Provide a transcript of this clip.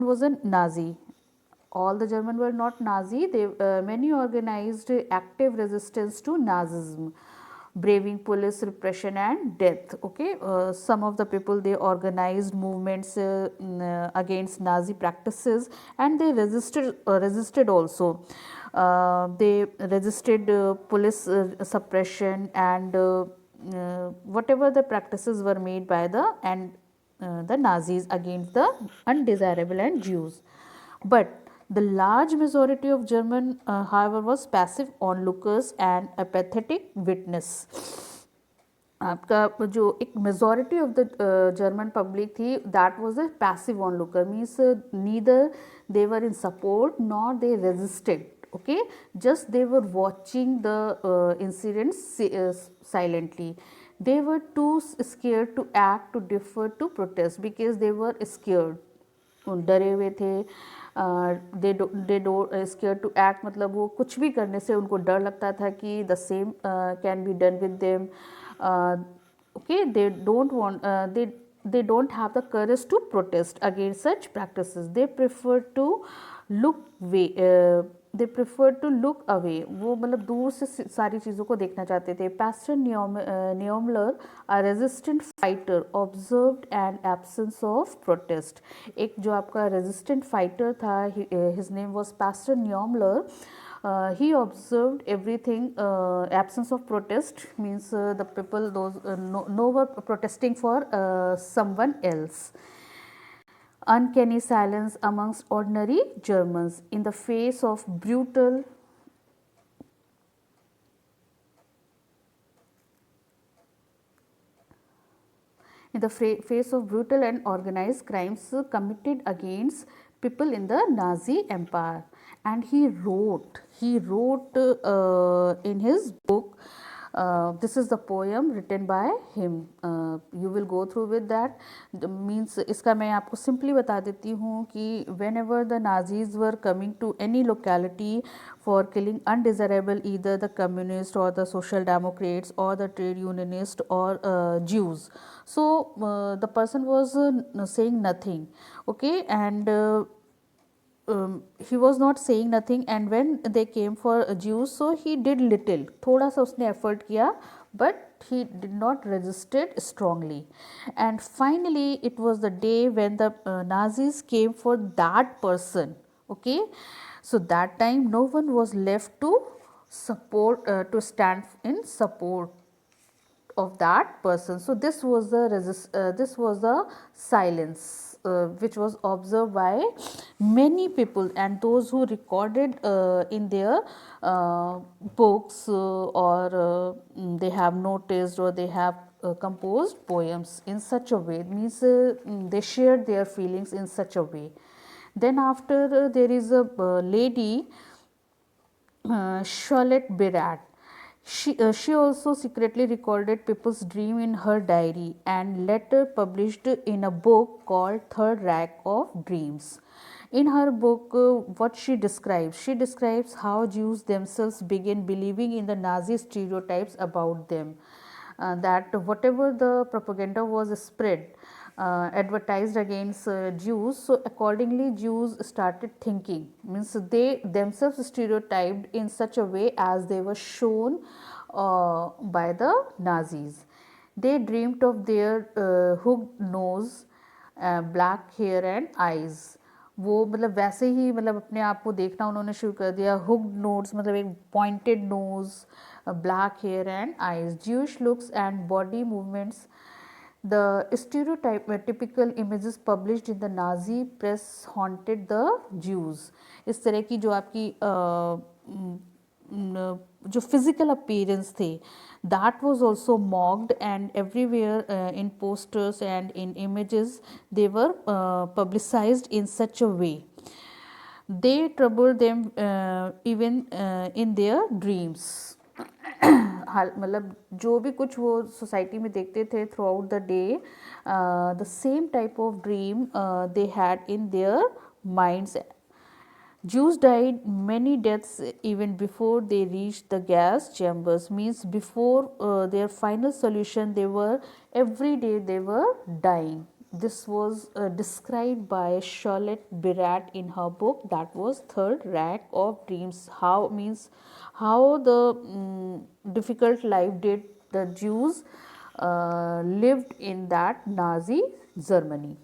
was a Nazi. All the German were not Nazi. They many organized active resistance to Nazism, braving police repression and death. Okay, some of the people, they organized movements against Nazi practices, and they resisted also. They resisted police suppression, and whatever the practices were made by the Nazis against the undesirable and Jews. But the large majority of German, however, was passive onlookers and apathetic witness. आपका जो एक majority of the German public थी, that was a passive onlooker, means neither they were in support nor they resisted. Okay, just they were watching the incidents silently. They were too scared to act, to differ, to protest, because they were scared. डरे हुए थे. They do scare to act, मतलब वो कुछ भी करने से उनको डर लगता था कि the same can be done with them. Okay, they don't want, they don't have the courage to protest against such practices. They prefer to look way, they prefer to look away. वो मतलब दूर से सारी चीज़ों को देखना चाहते थे. Pastor Neumler, a resistant fighter, observed an absence of protest. एक जो आपका resistant fighter था, his name was Pastor Neumler. He observed everything. Absence of protest means the people, those no were protesting for someone else. Uncanny silence amongst ordinary Germans in the face of brutal and organized crimes committed against people in the Nazi empire. And he wrote in his book, this is the poem written by him. You will go through with that. Means इसका मैं आपको simply बता देती हूँ कि whenever the Nazis were coming to any locality for killing undesirable, either the communists or the social democrats or the trade unionists or Jews, so the person was saying nothing. Okay, and he was not saying nothing, and when they came for Jews, so he did little, थोड़ा सा उसने effort किया, but he did not resisted strongly. And finally it was the day when the Nazis came for that person. Okay, so that time no one was left to support, to stand in support of that person. So this was the silence which was observed by many people, and those who recorded in their books, or they have noticed, or they have composed poems in such a way, means they shared their feelings in such a way. Then after there is a lady, Charlotte Berat. She also secretly recorded people's dream in her diary and later published in a book called Third Reich of Dreams. In her book, what she describes how Jews themselves began believing in the Nazi stereotypes about them. That whatever the propaganda was spread, advertised against Jews, so accordingly Jews started thinking, means they themselves stereotyped in such a way as they were shown by the Nazis. They dreamed of their hooked nose, black hair and eyes. वो मतलब वैसे ही मतलब अपने आप को देखना उन्होंने शुरू कर दिया. हुक्ड नोज मतलब एक pointed nose, black hair and eyes, Jewish looks and body movements. The typical images published in the Nazi press haunted the Jews. इस तरह की जो आपकी जो physical appearance थे, that was also mocked, and everywhere in posters and in images they were publicized in such a way. They troubled them even in their dreams. मतलब जो भी कुछ वो सोसाइटी में देखते थे through out the day, the same type of dream they had in their minds. Jews died many deaths even before they reached the gas chambers, means before their final solution they were every day they were dying. this was described by Charlotte Biratt in her book, that was Third Rack of Dreams. How means how the difficult life did the Jews lived in that Nazi Germany.